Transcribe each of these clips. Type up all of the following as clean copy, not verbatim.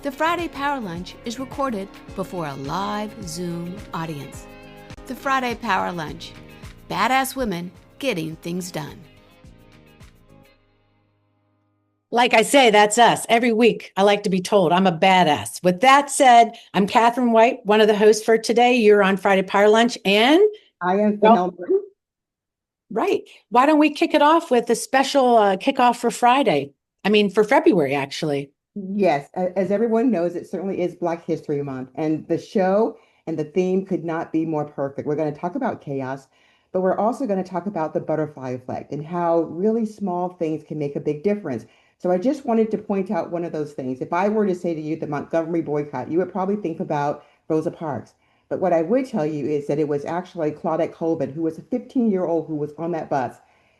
The Friday Power Lunch is recorded before a live Zoom audience. The Friday Power Lunch. Badass women getting things done. Like I say, that's us. Every week, I like to be told I'm a badass. With that said, I'm Catherine White, one of the hosts for today. You're on Friday Power Lunch, and I am Fennell Martin. Right. Why don't we kick it off with a special kickoff for Friday? For February, actually. Yes, as everyone knows, it certainly is Black History Month, and the show and the theme could not be more perfect. We're going to talk about chaos, but we're also going to talk about the butterfly effect and how really small things can make a big difference. So I just wanted to point out one of those things. If I were to say to you the Montgomery boycott, you would probably think about Rosa Parks. But what I would tell you is that it was actually Claudette Colvin, who was a 15-year-old who was on that bus,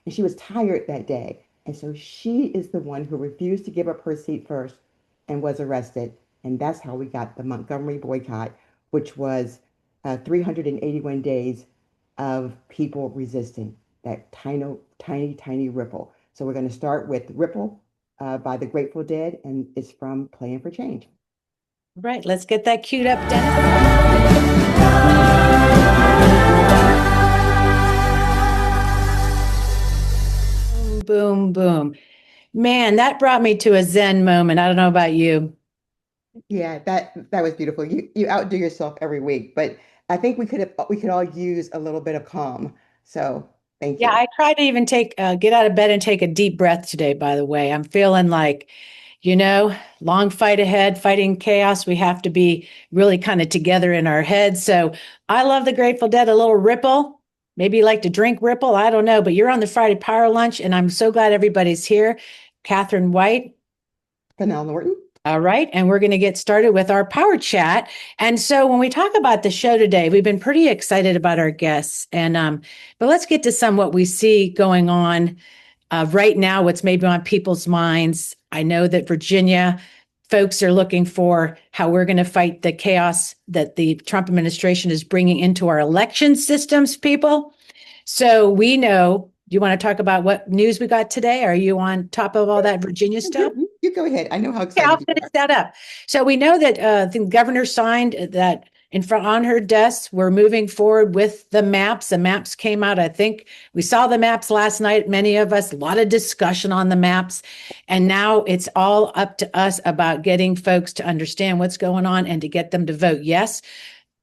and she was tired that day. And so she is the one who refused to give up her seat first and was arrested. And that's how we got the Montgomery boycott, which was 381 days of people resisting that tiny, tiny, tiny ripple. So we're going to start with Ripple by the Grateful Dead, and it's from Playing for Change. Right. Let's get that queued up, Dennis. Boom, boom. Man, that brought me to a Zen moment. I don't know about you. Yeah, that was beautiful. You outdo yourself every week, but I think we could all use a little bit of calm. So thank you. Yeah, I tried to even get out of bed and take a deep breath today, by the way. I'm feeling like, long fight ahead, fighting chaos. We have to be really kind of together in our heads. So I love the Grateful Dead, a little Ripple. Maybe you like to drink Ripple. I don't know, but you're on the Friday Power Lunch, and I'm so glad everybody's here. Catherine White. Fennell Norton. All right. And we're going to get started with our power chat. And so when we talk about the show today, we've been pretty excited about our guests. But let's get to what we see going on right now, what's maybe on people's minds. I know that Virginia folks are looking for how we're going to fight the chaos that the Trump administration is bringing into our election systems, people. So we know. Do you want to talk about what news we got today? Are you on top of all that Virginia stuff? You go ahead. I know how excited I'll finish that up. So we know that the governor signed that on her desk, we're moving forward with the maps. The maps came out. I think we saw the maps last night. Many of us, a lot of discussion on the maps. And now it's all up to us about getting folks to understand what's going on and to get them to vote yes.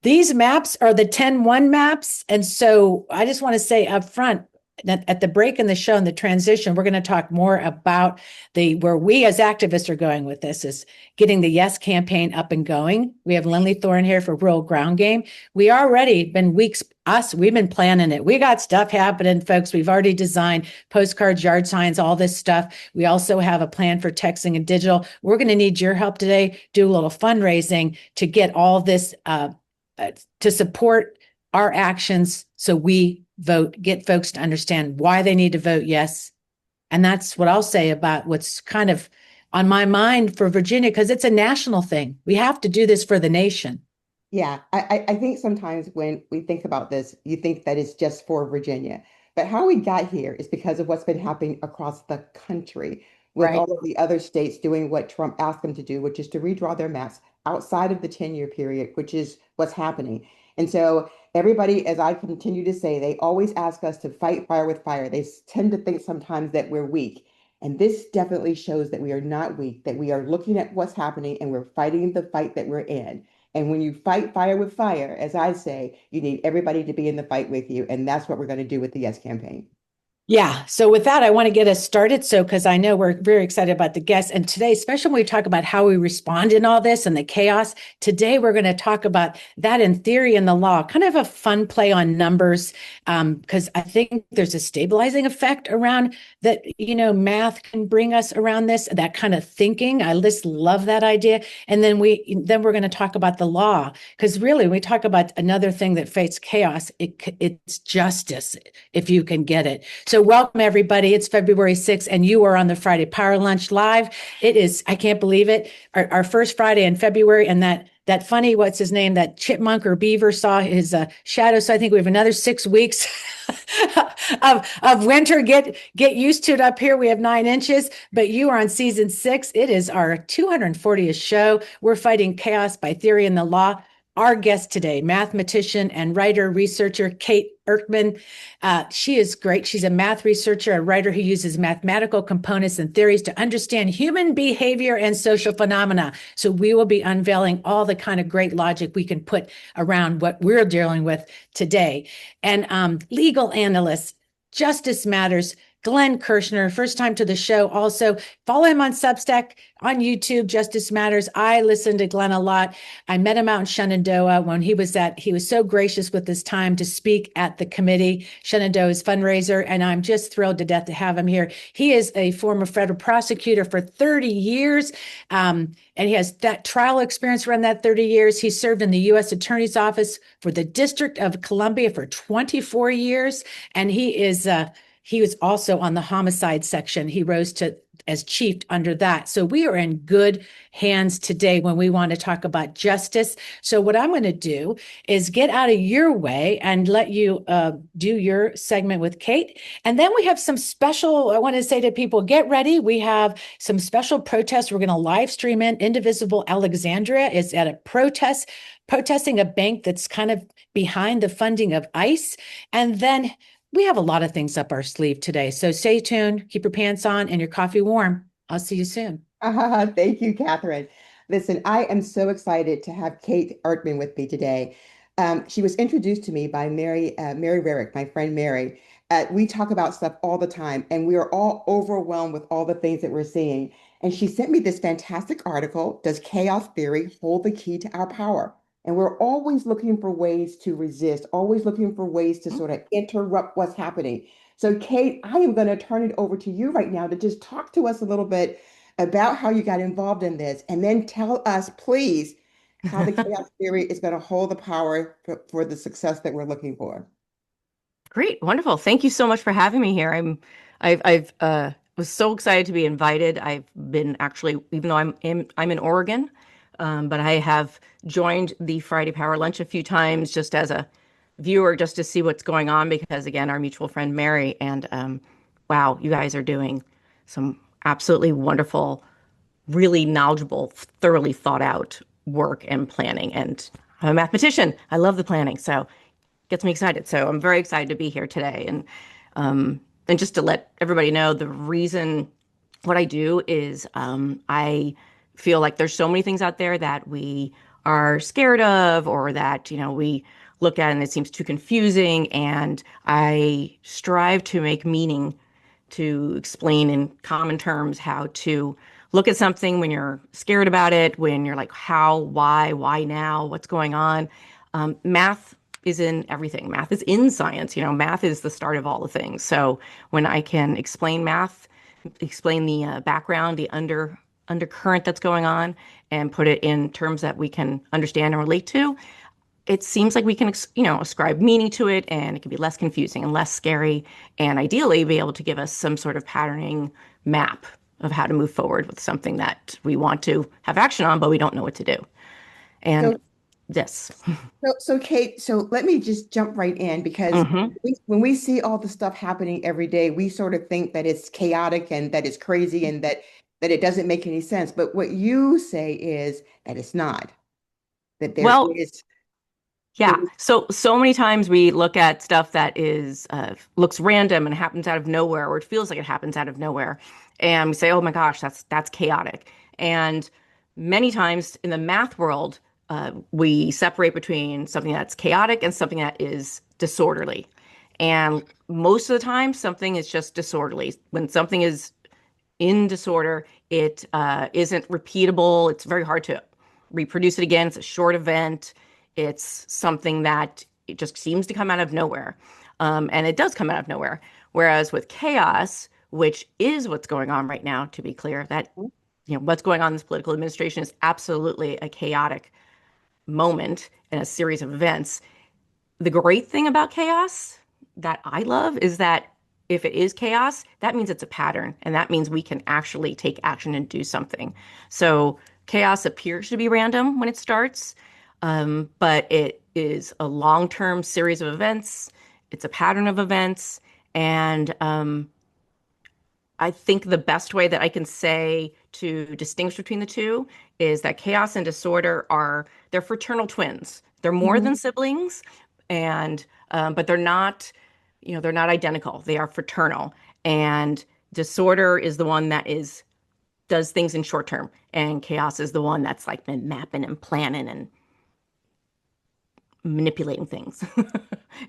These maps are the 10-1 maps. And so I just want to say up front, at the break in the show and the transition, we're going to talk more about where we as activists are going with this is getting the Yes campaign up and going. We have Lindley Thorne here for Rural Ground Game. We've been planning it. We got stuff happening, folks. We've already designed postcards, yard signs, all this stuff. We also have a plan for texting and digital. We're going to need your help today, do a little fundraising to get all this to support our actions so we vote, get folks to understand why they need to vote yes. And that's what I'll say about what's kind of on my mind for Virginia, because it's a national thing. We have to do this for the nation. Yeah, I think sometimes when we think about this, you think that it's just for Virginia. But how we got here is because of what's been happening across the country with all of the other states doing what Trump asked them to do, which is to redraw their maps outside of the 10-year period, which is what's happening. And so everybody, as I continue to say, they always ask us to fight fire with fire. They tend to think sometimes that we're weak. And this definitely shows that we are not weak, that we are looking at what's happening and we're fighting the fight that we're in. And when you fight fire with fire, as I say, you need everybody to be in the fight with you. And that's what we're going to do with the Yes campaign. Yeah. So with that, I want to get us started. So, because I know we're very excited about the guests. And today, especially when we talk about how we respond in all this and the chaos, today we're going to talk about that in theory and the law, kind of a fun play on numbers, because I think there's a stabilizing effect around that, math can bring us around this, that kind of thinking. I just love that idea. And then we're going to talk about the law, because really, when we talk about another thing that fights chaos, it's justice, if you can get it. So welcome, everybody. It's February 6th, and you are on the Friday Power Lunch Live. It is, I can't believe it, our first Friday in February, and that that funny, what's his name, that chipmunk or beaver saw his shadow. So I think we have another 6 weeks of winter. Get used to it up here. We have 9 inches, but you are on season 6. It is our 240th show. We're fighting chaos by theory and the law. Our guest today, mathematician and writer, researcher, Kate Ehrkman. She is great. She's a math researcher, a writer who uses mathematical components and theories to understand human behavior and social phenomena. So we will be unveiling all the kind of great logic we can put around what we're dealing with today. And legal analyst, Justice Matters, Glenn Kirshner, first time to the show. Also, follow him on Substack, on YouTube, Justice Matters. I listen to Glenn a lot. I met him out in Shenandoah when he was so gracious with his time to speak at the committee, Shenandoah's fundraiser, and I'm just thrilled to death to have him here. He is a former federal prosecutor for 30 years, and he has that trial experience around that 30 years. He served in the U.S. Attorney's Office for the District of Columbia for 24 years, and he was also on the homicide section. He rose to as chief under that. So we are in good hands today when we want to talk about justice. So what I'm going to do is get out of your way and let you do your segment with Kate. And then we have some special, I want to say to people, get ready. We have some special protests. We're going to live stream in. Indivisible Alexandria is at a protesting a bank that's kind of behind the funding of ICE. And then we have a lot of things up our sleeve today. So stay tuned, keep your pants on and your coffee warm. I'll see you soon. Thank you, Catherine. Listen, I am so excited to have Kate Ehrkman with me today. She was introduced to me by Mary Rarick, my friend Mary. We talk about stuff all the time, and we are all overwhelmed with all the things that we're seeing. And she sent me this fantastic article, Does Chaos Theory Hold the Key to Our Power? And we're always looking for ways to resist, always looking for ways to sort of interrupt what's happening. So, Kate, I am going to turn it over to you right now to just talk to us a little bit about how you got involved in this, and then tell us, please, how the chaos theory is going to hold the power for the success that we're looking for. Great, wonderful. Thank you so much for having me here. I've was so excited to be invited. I've been actually, even though I'm in Oregon. But I have joined the Friday Power Lunch a few times just as a viewer, just to see what's going on, because again, our mutual friend Mary, and wow, you guys are doing some absolutely wonderful, really knowledgeable, thoroughly thought out work and planning. And I'm a mathematician. I love the planning, so it gets me excited. So I'm very excited to be here today. And just to let everybody know, the reason what I do is I feel like there's so many things out there that we are scared of, or that, we look at and it seems too confusing. And I strive to make meaning, to explain in common terms how to look at something when you're scared about it, when you're like, how, why now, what's going on? Math is in everything. Math is in science. Math is the start of all the things. So when I can explain math, explain the background, the undercurrent that's going on, and put it in terms that we can understand and relate to, it seems like we can, ascribe meaning to it, and it can be less confusing and less scary, and ideally be able to give us some sort of patterning map of how to move forward with something that we want to have action on, but we don't know what to do. And yes. So Kate, so let me just jump right in, because when we see all the stuff happening every day, we sort of think that it's chaotic and that it's crazy and that it doesn't make any sense. But what you say is that it's not, that there is. Yeah. So many times we look at stuff that is looks random and happens out of nowhere, or it feels like it happens out of nowhere, and we say, "Oh my gosh, that's chaotic." And many times in the math world, we separate between something that's chaotic and something that is disorderly. And most of the time, something is just disorderly. When something is in disorder, it isn't repeatable. It's very hard to reproduce it again. It's a short event. It's something that it just seems to come out of nowhere. And it does come out of nowhere. Whereas with chaos, which is what's going on right now, to be clear, that what's going on in this political administration is absolutely a chaotic moment in a series of events. The great thing about chaos that I love is that if it is chaos, that means it's a pattern, and that means we can actually take action and do something. So Chaos appears to be random when it starts, but it is a long-term series of events. It's a pattern of events. And I think the best way that I can say to distinguish between the two is that chaos and disorder they're fraternal twins. They're more than siblings, and but they're not identical. They are fraternal. And disorder is the one that does things in short term, and chaos is the one that's like been mapping and planning and manipulating things.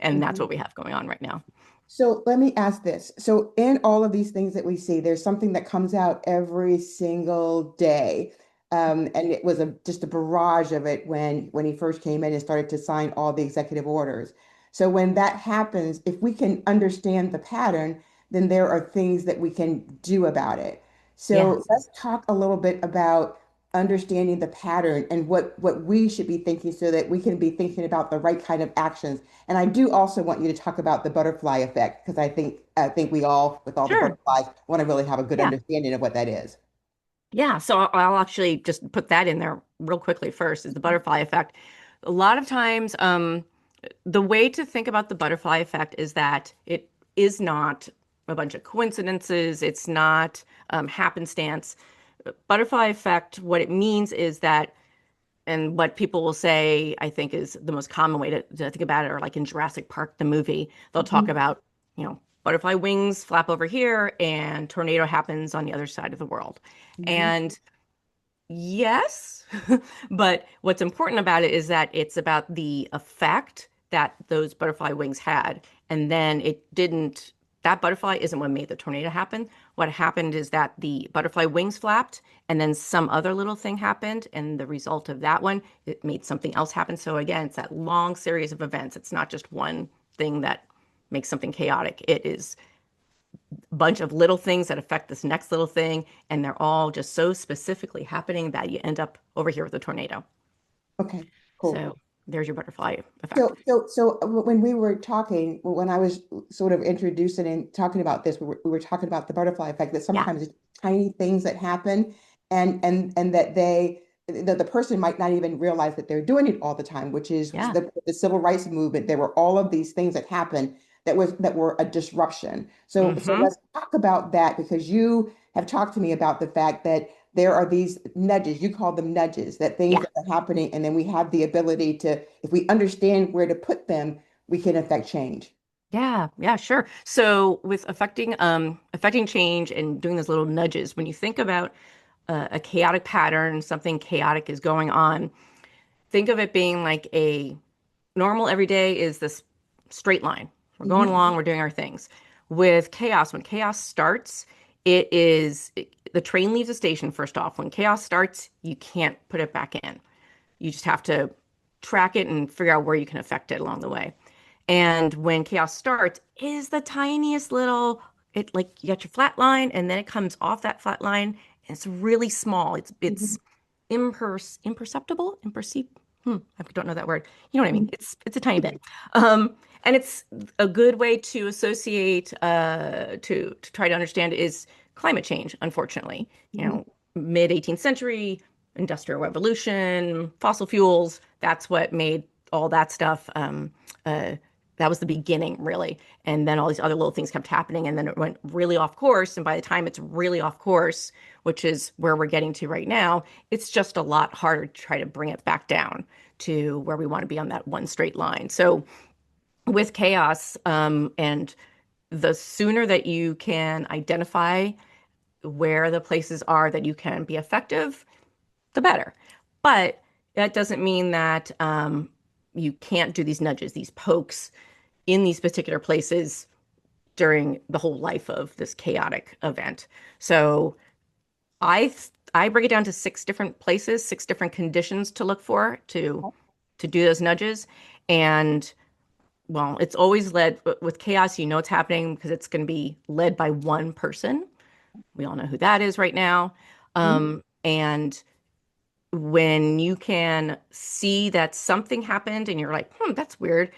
And that's what we have going on right now. So let me ask this. So in all of these things that we see, there's something that comes out every single day. And it was just a barrage of it when he first came in and started to sign all the executive orders. So when that happens, if we can understand the pattern, then there are things that we can do about it. So Yes. let's talk a little bit about understanding the pattern and what we should be thinking so that we can be thinking about the right kind of actions. And I do also want you to talk about the butterfly effect because I think we all, with all the Sure. butterflies, want to really have a good Yeah. understanding of what that is. Yeah. So I'll actually just put that in there real quickly first is the butterfly effect. A lot of times, the way to think about the butterfly effect is that it is not a bunch of coincidences. It's not happenstance. Butterfly effect, what it means is that, and what people will say, I think is the most common way to think about it, or like in Jurassic Park, the movie, they'll talk Mhm. about, butterfly wings flap over here and tornado happens on the other side of the world. Mhm. And yes, but what's important about it is that it's about the effect that those butterfly wings had. And then that butterfly isn't what made the tornado happen. What happened is that the butterfly wings flapped and then some other little thing happened. And the result of that one, it made something else happen. So again, it's that long series of events. It's not just one thing that makes something chaotic. It is bunch of little things that affect this next little thing, and they're all just so specifically happening that you end up over here with a tornado. Okay, cool. So there's your butterfly effect. So when we were talking, when I was sort of introducing and talking about this, we were talking about the butterfly effect, that Yeah, sometimes it's tiny things that happen and that the person might not even realize that they're doing it all the time, which is yeah, the civil rights movement. There were all of these things that happened that were a disruption. So hmm, let's talk about that because you have talked to me about the fact that there are these nudges, you call them nudges, that things yeah, that are happening, and then we have the ability to, if we understand where to put them, we can affect change. yeah, sure. So with affecting change and doing those little nudges, when you think about a chaotic pattern, something chaotic is going on, think of it being like a normal every day is this straight line. We're going Mhm. along, we're doing our things. With chaos, when chaos starts, the train leaves the station first off. When chaos starts, you can't put it back in. You just have to track it and figure out where you can affect it along the way. And when chaos starts, is the tiniest little, it like you got your flat line and then it comes off that flat line and it's really small. It's Mhm. imperceptible, I don't know that word. You know what I mean? Mhm. It's a tiny bit. Um, and it's a good way to associate to try to understand is climate change, unfortunately. Mhm. Mid 18th century, industrial revolution, fossil fuels, that's what made all that stuff uh, that was the beginning, really. And then all these other little things kept happening, and then it went really off course. And by the time it's really off course, which is where we're getting to right now, it's just a lot harder to try to bring it back down to where we want to be on that one straight line. So with chaos, and the sooner that you can identify where the places are that you can be effective, the better. But that doesn't mean that you can't do these nudges, these pokes in these particular places during the whole life of this chaotic event. So I I break it down to six different places, six different conditions to look for to do those nudges. And well, it's always led with chaos, you know it's happening because it's going to be led by one person. We all know who that is right now. Mhm. And when you can see that something happened and you're like, that's weird.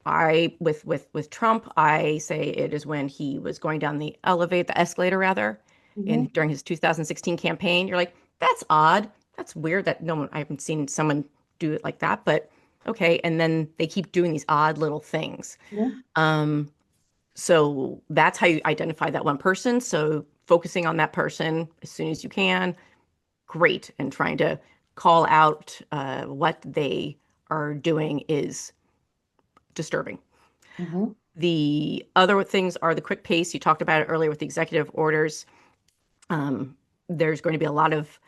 I with Trump, I say it is when he was going down the escalator rather, in Mhm. during his 2016 campaign. You're like, that's odd. that's weird that no one, I haven't seen someone do it like that, but okay. And then they keep doing these odd little things. Mhm. So that's how you identify that one person. So focusing on that person as soon as you can, great. And trying to call out what they are doing is disturbing. Mhm. The other things are the quick pace. You talked about it earlier with the executive orders. There's going to be a lot of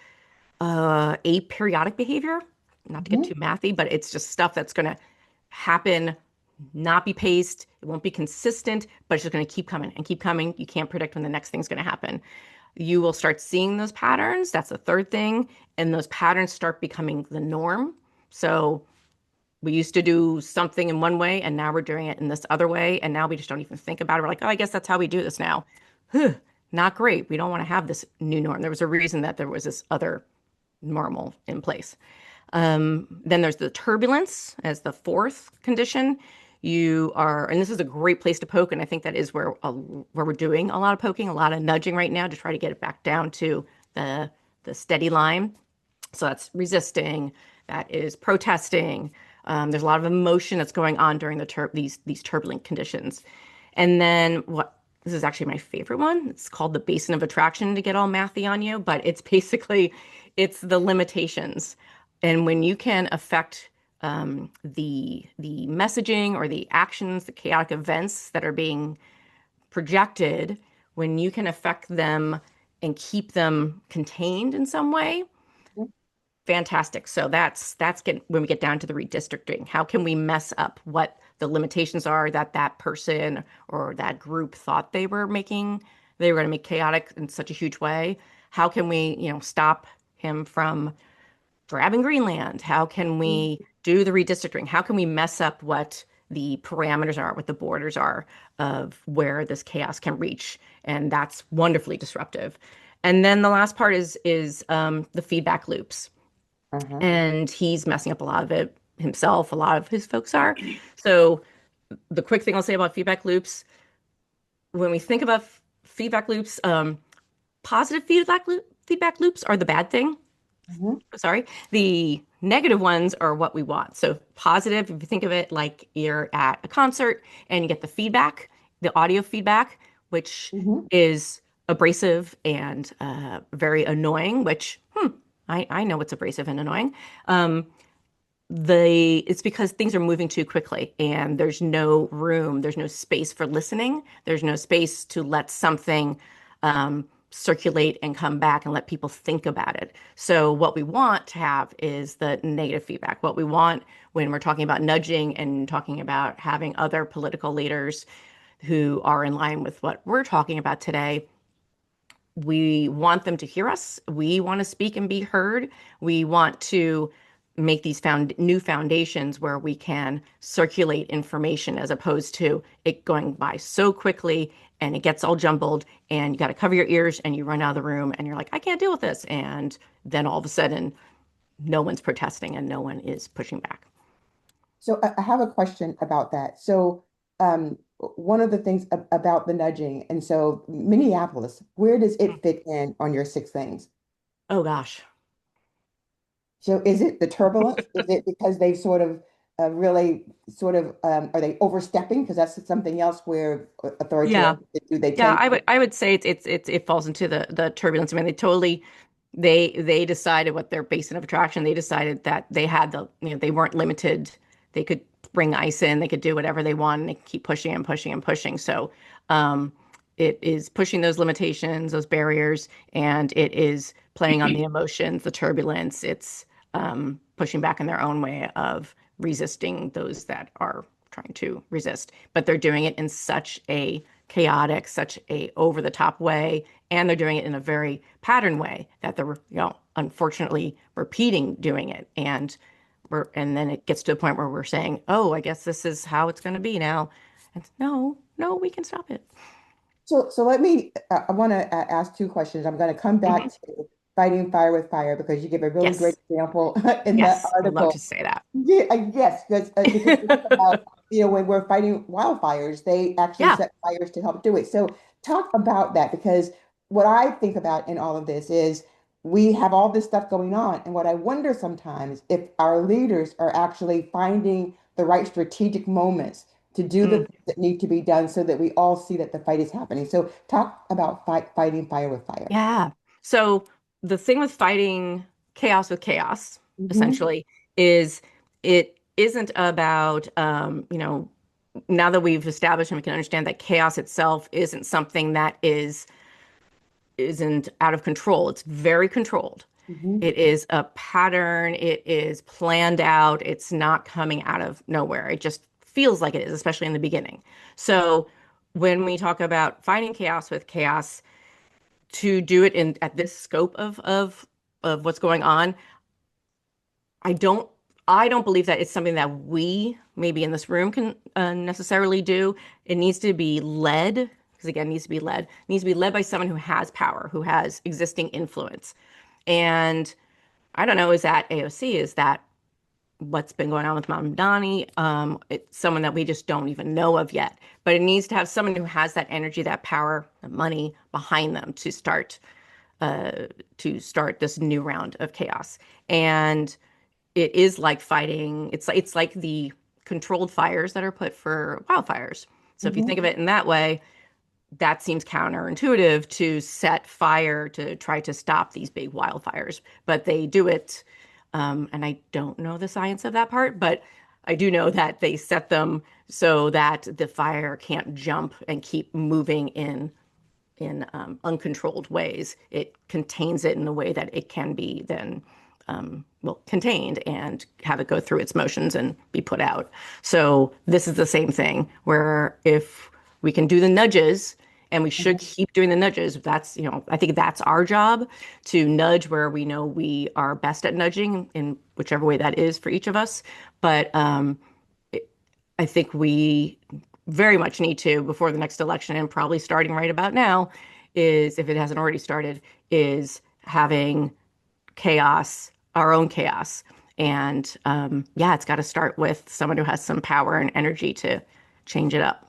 aperiodic behavior, not to get Mhm. too mathy, but it's just stuff that's going to happen, not be paced. It won't be consistent, but it's just going to keep coming and keep coming. You can't predict when the next thing's going to happen. You will start seeing those patterns. That's the third thing. And those patterns start becoming the norm. So we used to do something in one way, and now we're doing it in this other way. And now we just don't even think about it. We're like, oh, I guess that's how we do this now. Not great. We don't want to have this new norm. There was a reason that there was this other normal in place. Then there's the turbulence as the fourth condition. You are, and this is a great place to poke, and I think that is where we're doing a lot of poking, a lot of nudging right now to try to get it back down to the steady line. So that's resisting, that is protesting. There's a lot of emotion that's going on during these turbulent conditions. And then what this is actually my favorite one. It's called the basin of attraction to get all mathy on you, but it's basically it's the limitations. And when you can affect the messaging or the actions, the chaotic events that are being projected, when you can affect them and keep them contained in some way, fantastic. So when we get down to the redistricting. How can we mess up what the limitations are that that person or that group thought they were making? They were going to make chaotic in such a huge way. How can we, stop him from grabbing Greenland? How can we do the redistricting? How can we mess up what the parameters are, what the borders are of where this chaos can reach? And that's wonderfully disruptive. And then the last part is the feedback loops, Uh-huh. and he's messing up a lot of it himself. A lot of his folks are. So the quick thing I'll say about feedback loops, when we think about feedback loops, positive feedback loops are the bad thing. Mhm. Sorry. The negative ones are what we want. So positive, if you think of it like you're at a concert and you get the feedback, the audio feedback, which Mhm. is abrasive and very annoying, which I know it's abrasive and annoying. It's because things are moving too quickly and there's no room, there's no space for listening, there's no space to let something circulate and come back and let people think about it. So what we want to have is the negative feedback. What we want when we're talking about nudging and talking about having other political leaders who are in line with what we're talking about today, we want them to hear us. We want to speak and be heard. We want to make these new foundations where we can circulate information as opposed to it going by so quickly and it gets all jumbled and you got to cover your ears and you run out of the room and you're like, I can't deal with this. And then all of a sudden, no one's protesting and no one is pushing back. So I have a question about that. So one of the things about the nudging, and so Minneapolis, where does it fit in on your six things? Oh gosh. So is it the turbulence? Is it because they sort of really sort of are they overstepping? Because that's something else where Yeah. authoritarian do they Yeah, tend to. I would say it falls into the turbulence. I mean, they decided what their basin of attraction. They decided that they had they weren't limited. They could bring ice in. They could do whatever they want. And they could keep pushing and pushing and pushing. So, it is pushing those limitations, those barriers, and it is playing on the emotions, the turbulence. It's pushing back in their own way of resisting those that are trying to resist. But they're doing it in such a chaotic, such a over the top way, and they're doing it in a very pattern way that they're, unfortunately repeating doing it. And then it gets to a point where we're saying, oh, I guess this is how it's going to be now. And no, we can stop it. So let me, I want to ask two questions. I'm going to come back Mhm. to fighting fire with fire because you give a really great Yes. example in that Yes. I would love to article. say that. Yeah, yes, because we talk about, when we're fighting wildfires, they actually Yeah. set fires to help do it. So talk about that because what I think about in all of this is we have all this stuff going on. And what I wonder sometimes if our leaders are actually finding the right strategic moments to do the Mm, things that need to be done so that we all see that the fight is happening. So talk about fighting fire with fire. yeah. So the thing with fighting chaos with chaos, Hmm. essentially, is it isn't about, now that we've established and we can understand that chaos itself isn't something that isn't out of control. It's very controlled. Hmm. It is a pattern. It is planned out. It's not coming out of nowhere. It just feels like it is, especially in the beginning. So when we talk about fighting chaos with chaos, to do it in at this scope of what's going on, I don't I don't believe that it's something that we maybe in this room can necessarily do. It needs to be led, because again, it needs to be led. It needs to be led by someone who has power, who has existing influence. And I don't know, is that AOC? Is that what's been going on with Mamdani? It's someone that we just don't even know of yet. But it needs to have someone who has that energy, that power, the money behind them uh, to start this new round of chaos. And it is like fighting. It's like the controlled fires that are put for wildfires. So if you Hmm. think of it in that way, that seems counterintuitive to set fire to try to stop these big wildfires, but they do it. And I don't know the science of that part, but I do know that they set them so that the fire can't jump and keep moving in uncontrolled ways. It contains it in a way that it can be then, contained and have it go through its motions and be put out. So this is the same thing where if we can do the nudges, and we should keep doing the nudges. That's, I think that's our job, to nudge where we know we are best at nudging in whichever way that is for each of us. But I think we very much need to, before the next election, and probably starting right about now, is, if it hasn't already started, is having chaos, our own chaos. And yeah, it's got to start with someone who has some power and energy to change it up.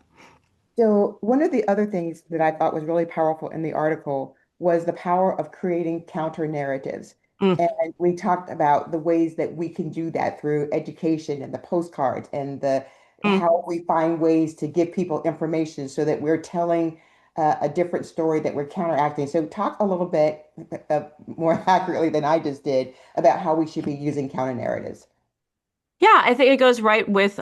So one of the other things that I thought was really powerful in the article was the power of creating counter narratives. Mm, And we talked about the ways that we can do that through education and the postcards and the mm. how we find ways to give people information so that we're telling a different story that we're counteracting. So talk a little bit more accurately than I just did about how we should be using counter narratives. Yeah, I think it goes right with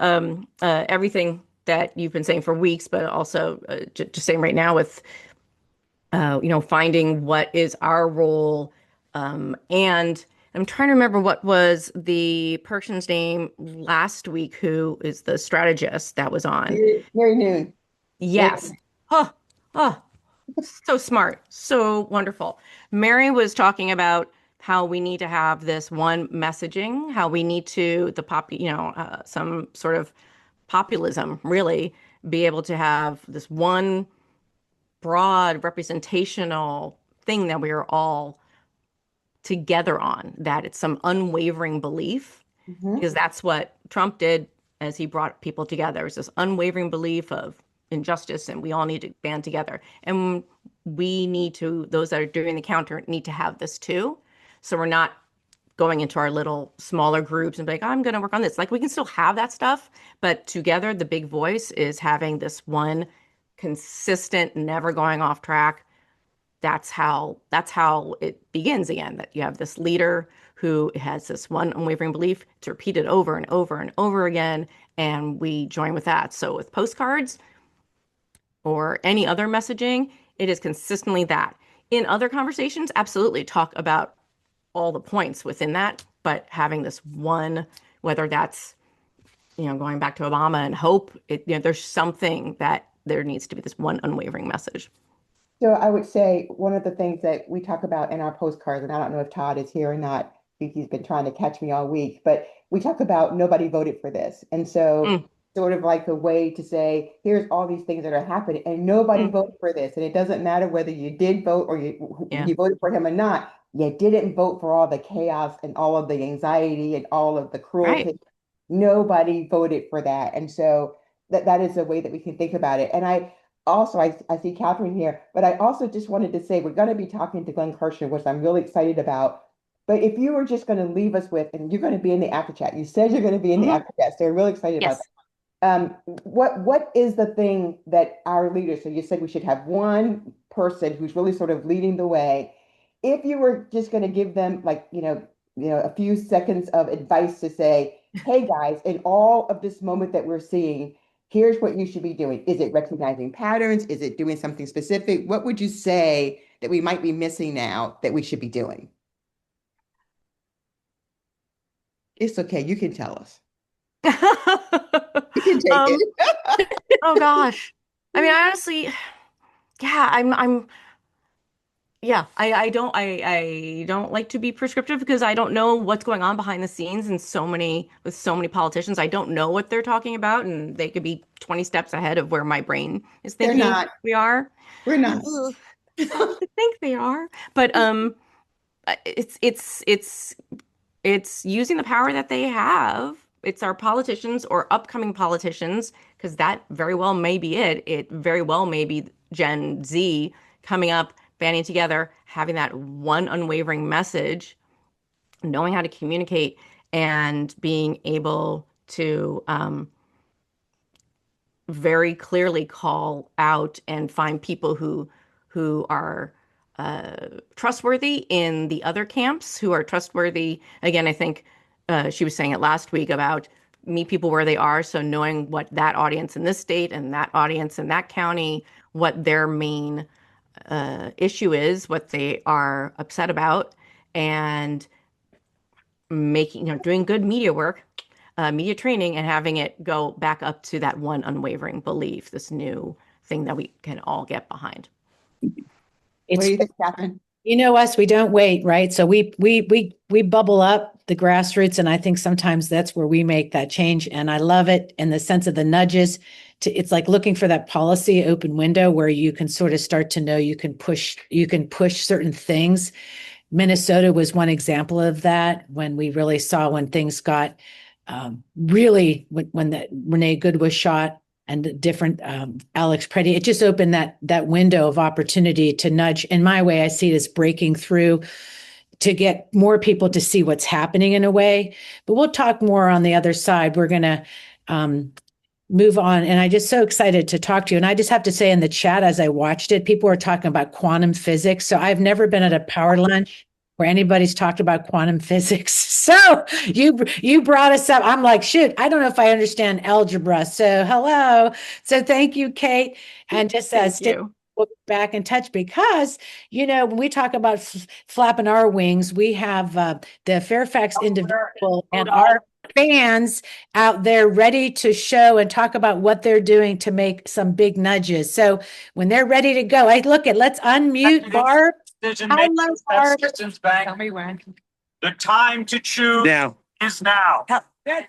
everything that you've been saying for weeks, but also just saying right now with finding what is our role. And I'm trying to remember what was the person's name last week who is the strategist that was on. Mary Noon. Mary, Yes. Oh, oh, so smart, so wonderful. Mary was talking about how we need to have this one messaging, how we need to, some sort of populism, really, be able to have this one broad representational thing that we are all together on, that it's some unwavering belief, Mhm. because that's what Trump did as he brought people together. It's this unwavering belief of injustice, and we all need to band together. And we need to, those that are doing the counter need to have this too. So we're not going into our little smaller groups and be like, I'm going to work on this. Like, we can still have that stuff, but together, the big voice is having this one consistent, never going off track. That's how it begins again, that you have this leader who has this one unwavering belief. It's repeated over and over and over again, and we join with that. So with postcards or any other messaging, it is consistently that. In other conversations, absolutely talk about all the points within that, but having this one, whether that's, going back to Obama and hope, there's something that there needs to be this one unwavering message. So I would say one of the things that we talk about in our postcards, and I don't know if Todd is here or not. I think he's been trying to catch me all week, but we talk about nobody voted for this. And so Mm, sort of like a way to say, here's all these things that are happening, and nobody mm, voted for this. And it doesn't matter whether you did vote or yeah, you voted for him or not. You didn't vote for all the chaos and all of the anxiety and all of the right. cruelty. Nobody voted for that. And so that is a way that we can think about it. And also, I see Catherine here, but I also just wanted to say we're going to be talking to Glenn Kirshner, which I'm really excited about. But if you were just going to leave us with, and you're going to be in the after chat, you said you're going to be in the after chat, so we're really excited about Yes. that. What is the thing that our leaders, so you said we should have one person who's really sort of leading the way. If you were just going to give them like, a few seconds of advice to say, hey guys, in all of this moment that we're seeing, here's what you should be doing. Is it recognizing patterns? Is it doing something specific? What would you say that we might be missing now that we should be doing? It's okay. You can tell us. You can take Um, it. oh gosh. I mean, I honestly, yeah, yeah, I don't like to be prescriptive because I don't know what's going on behind the scenes and with so many politicians. I don't know what they're talking about, and they could be 20 steps ahead of where my brain is They're thinking not. we are. We're not. Ugh. I think they are. But it's using the power that they have. It's our politicians or upcoming politicians, because that very well may be it. It very well may be Gen Z coming up, banding together, having that one unwavering message, knowing how to communicate, and being able to very clearly call out and find people who are trustworthy in the other camps, who are trustworthy. Again, I think she was saying it last week about meet people where they are. So knowing what that audience in this state and that audience in that county, what their main issue is, what they are upset about, and making, doing good media work, media training, and having it go back up to that one unwavering belief, this new thing that we can all get behind. What It's, do you think, Catherine? you know us, we don't wait, right? So we bubble up the grassroots, and I think sometimes that's where we make that change. And I love it in the sense of the nudges. It's like looking for that policy open window where you can sort of start to know you can push certain things. Minnesota was one example of that, when we really saw when things got really, when that Renee Good was shot and different Alex Preddy, it just opened that window of opportunity to nudge. In my way, I see it as breaking through to get more people to see what's happening in a way. But we'll talk more on the other side. We're going to move on. And I'm just so excited to talk to you. And I just have to say, in the chat, as I watched it, people were talking about quantum physics. So I've never been at a power lunch where anybody's talked about quantum physics. So you brought us up. I'm like, shoot, I don't know if I understand algebra. So hello. So thank you, Kate. And just we'll be back in touch, because, when we talk about flapping our wings, we have the Fairfax individual and our fans out there ready to show and talk about what they're doing to make some big nudges. So when they're ready to go, let's unmute Barb. Hello, Barb. Citizens Bank. Tell me when. The time to choose is now. That's right.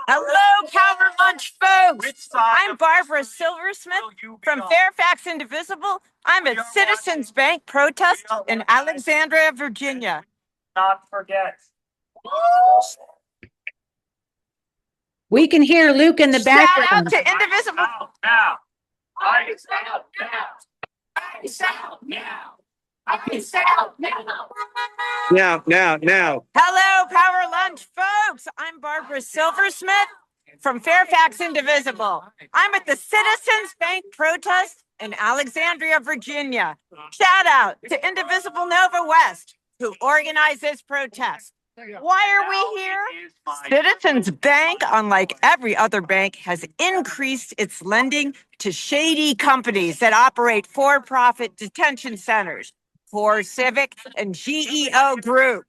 Hello, Power Lunch folks. I'm Barbara Silversmith from Fairfax Indivisible. I'm at Citizens Bank protest in Alexandria, Virginia. Not forget. We can hear Luke in the Shout background. out to Indivisible. Now. Ice out now. Ice out now. Ice out now. Now. Hello, Power Lunch folks. I'm Barbara Silversmith from Fairfax Indivisible. I'm at the Citizens Bank protest in Alexandria, Virginia. Shout out to Indivisible Nova West, who organized this protest. Why are we here? Citizens Bank, unlike every other bank, has increased its lending to shady companies that operate for-profit detention centers, Core Civic and GEO Group.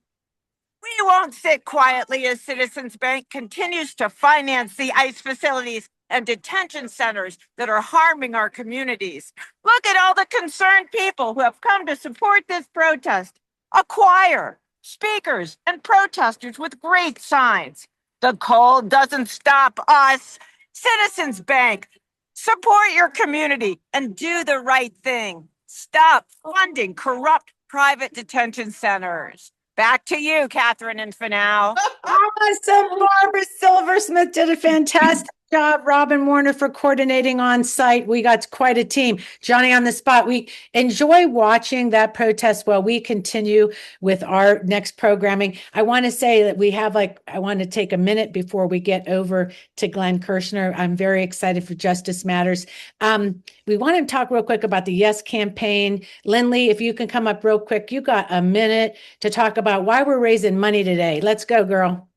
We won't sit quietly as Citizens Bank continues to finance the ICE facilities and detention centers that are harming our communities. Look at all the concerned people who have come to support this protest. A choir, speakers, and protesters with great signs. The cold doesn't stop us. Citizens Bank, support your community and do the right thing. Stop funding corrupt private detention centers. Back to you, Catherine and Fanau. Awesome. Barbara Silversmith did a fantastic job, Robin Warner, for coordinating on site. We got quite a team. Johnny on the spot. We enjoy watching that protest while we continue with our next programming. I want to say that I want to take a minute before we get over to Glenn Kirshner. I'm very excited for Justice Matters. We want to talk real quick about the Yes campaign. Lindley, if you can come up real quick, you got a minute to talk about why we're raising money today. Let's go, girl.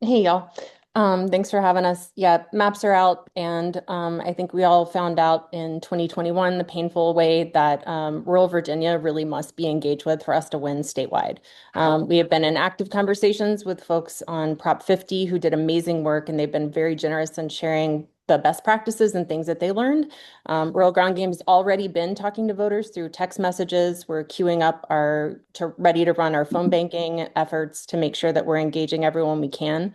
Hey, y'all. Thanks for having us. Yeah, maps are out, and I think we all found out in 2021 the painful way that rural Virginia really must be engaged with for us to win statewide. We have been in active conversations with folks on Prop 50 who did amazing work, and they've been very generous in sharing the best practices and things that they learned. Rural Ground Game's already been talking to voters through text messages. We're queuing up ready to run our phone banking efforts to make sure that we're engaging everyone we can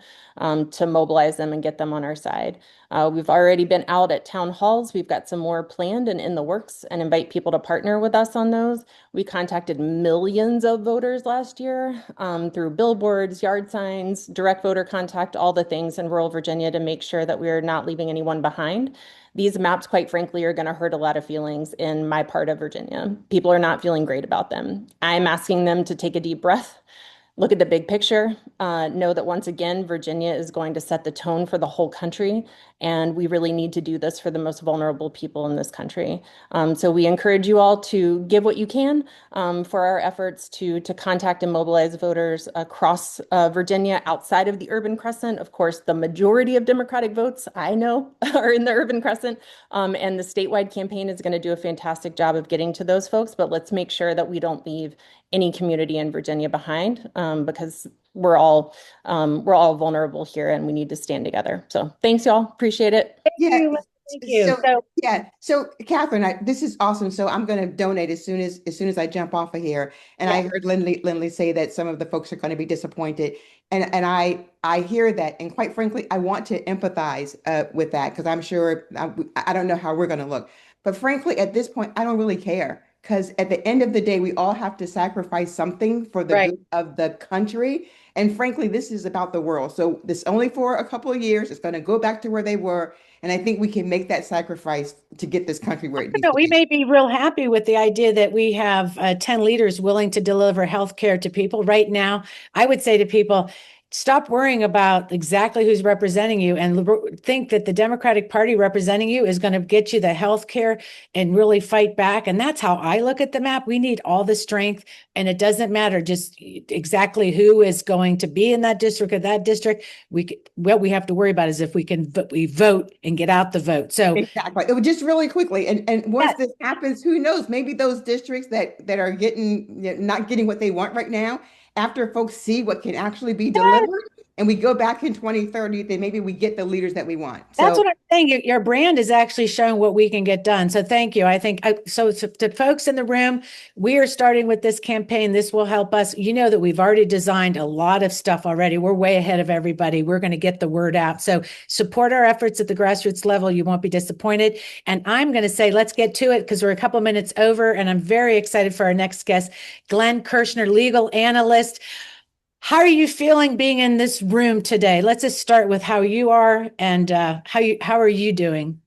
to mobilize them and get them on our side. We've already been out at town halls. We've got some more planned and in the works, and invite people to partner with us on those. We contacted millions of voters last year through billboards, yard signs, direct voter contact, all the things in rural Virginia to make sure that we're not leaving anyone behind. These maps, quite frankly, are going to hurt a lot of feelings in my part of Virginia. People are not feeling great about them. I'm asking them to take a deep breath, look at the big picture, know that once again, Virginia is going to set the tone for the whole country, and we really need to do this for the most vulnerable people in this country. So we encourage you all to give what you can for our efforts to contact and mobilize voters across Virginia outside of the urban crescent. Of course, the majority of Democratic votes, I know, are in the urban crescent, and the statewide campaign is going to do a fantastic job of getting to those folks, but let's make sure that we don't leave any community in Virginia behind, because we're all vulnerable here and we need to stand together. So thanks, y'all. Appreciate it. Yeah. Thank you. So Catherine, this is awesome. So I'm going to donate as soon as I jump off of here. And I heard Lindley say that some of the folks are going to be disappointed, and I hear that. And quite frankly, I want to empathize with that, because I'm sure I don't know how we're going to look, but frankly, at this point, I don't really care. Because at the end of the day, we all have to sacrifice something for the good of the country. And frankly, this is about the world. So this only for a couple of years. It's going to go back to where they were. And I think we can make that sacrifice to get this country where it needs to We be. may be real happy with the idea that we have 10 leaders willing to deliver health care to people right now. I would say to people, stop worrying about exactly who's representing you and think that the Democratic Party representing you is going to get you the health care and really fight back. And that's how I look at the map. We need all the strength, and it doesn't matter just exactly who is going to be in that district or that district. What we have to worry about is if we vote and get out the vote. So exactly. It would just really quickly. And once this happens, who knows, maybe those districts that are not getting what they want right now, after folks see what can actually be delivered, and we go back in 2030, then maybe we get the leaders that we want. That's what I'm saying. Your brand is actually showing what we can get done. So thank you. I think so to folks in the room, we are starting with this campaign. This will help us. You know that we've already designed a lot of stuff already. We're way ahead of everybody. We're going to get the word out. So support our efforts at the grassroots level. You won't be disappointed. And I'm going to say, let's get to it, because we're a couple minutes over, and I'm very excited for our next guest, Glenn Kirshner, legal analyst. How are you feeling being in this room today? Let's just start with how you are and how are you doing?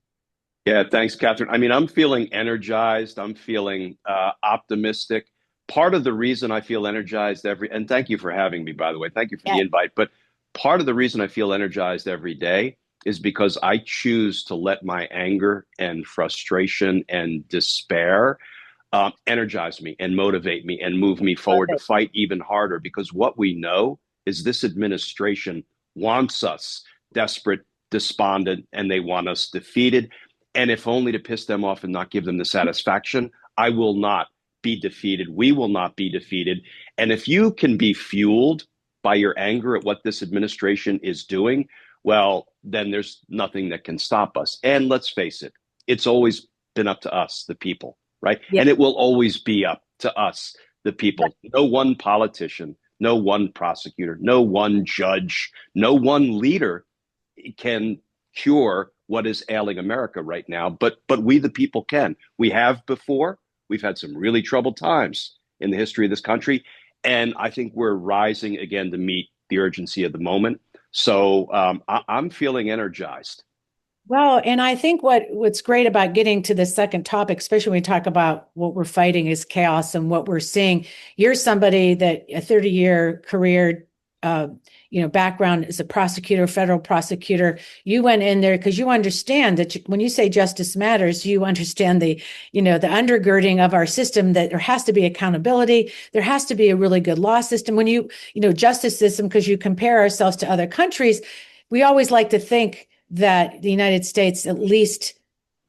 Yeah, thanks, Catherine. I mean, I'm feeling energized. I'm feeling optimistic. Part of the reason I feel energized and thank you for having me, by the way. Thank you for the invite. But part of the reason I feel energized every day is because I choose to let my anger and frustration and despair energize me and motivate me and move me forward to fight even harder, because what we know is this administration wants us desperate, despondent, and they want us defeated. And if only to piss them off and not give them the satisfaction, I will not be defeated. We will not be defeated. And if you can be fueled by your anger at what this administration is doing, well, then there's nothing that can stop us. And let's face it, it's always been up to us, the people. Right. Yeah. And it will always be up to us, the people. No one politician, no one prosecutor, no one judge, no one leader can cure what is ailing America right now. But we, the people, can. We have before. We've had some really troubled times in the history of this country. And I think we're rising again to meet the urgency of the moment. So I'm feeling energized. Well, and I think what's great about getting to the second topic, especially when we talk about what we're fighting is chaos and what we're seeing. You're somebody that a 30-year career, background as a prosecutor, federal prosecutor. You went in there because you understand that when you say justice matters, you understand the undergirding of our system, that there has to be accountability. There has to be a really good law system. When justice system, because you compare ourselves to other countries, we always like to think that the United States, at least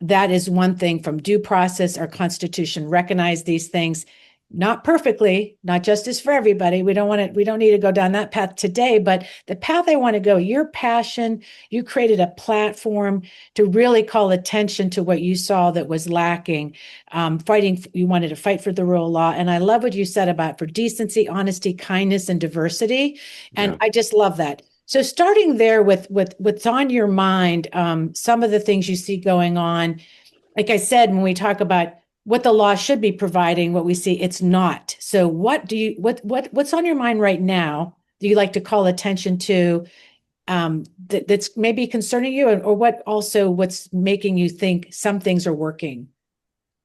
that is one thing from due process. Our Constitution recognize these things, not perfectly, not justice for everybody. We don't need to go down that path today, but the path I want to go, your passion, you created a platform to really call attention to what you saw that was lacking. You wanted to fight for the rule of law. And I love what you said about for decency, honesty, kindness, and diversity. And I just love that. So starting there with what's on your mind, some of the things you see going on, like I said, when we talk about what the law should be providing, what we see, it's not. So what's on your mind right now that you like to call attention to, that's maybe concerning you, or what's making you think some things are working?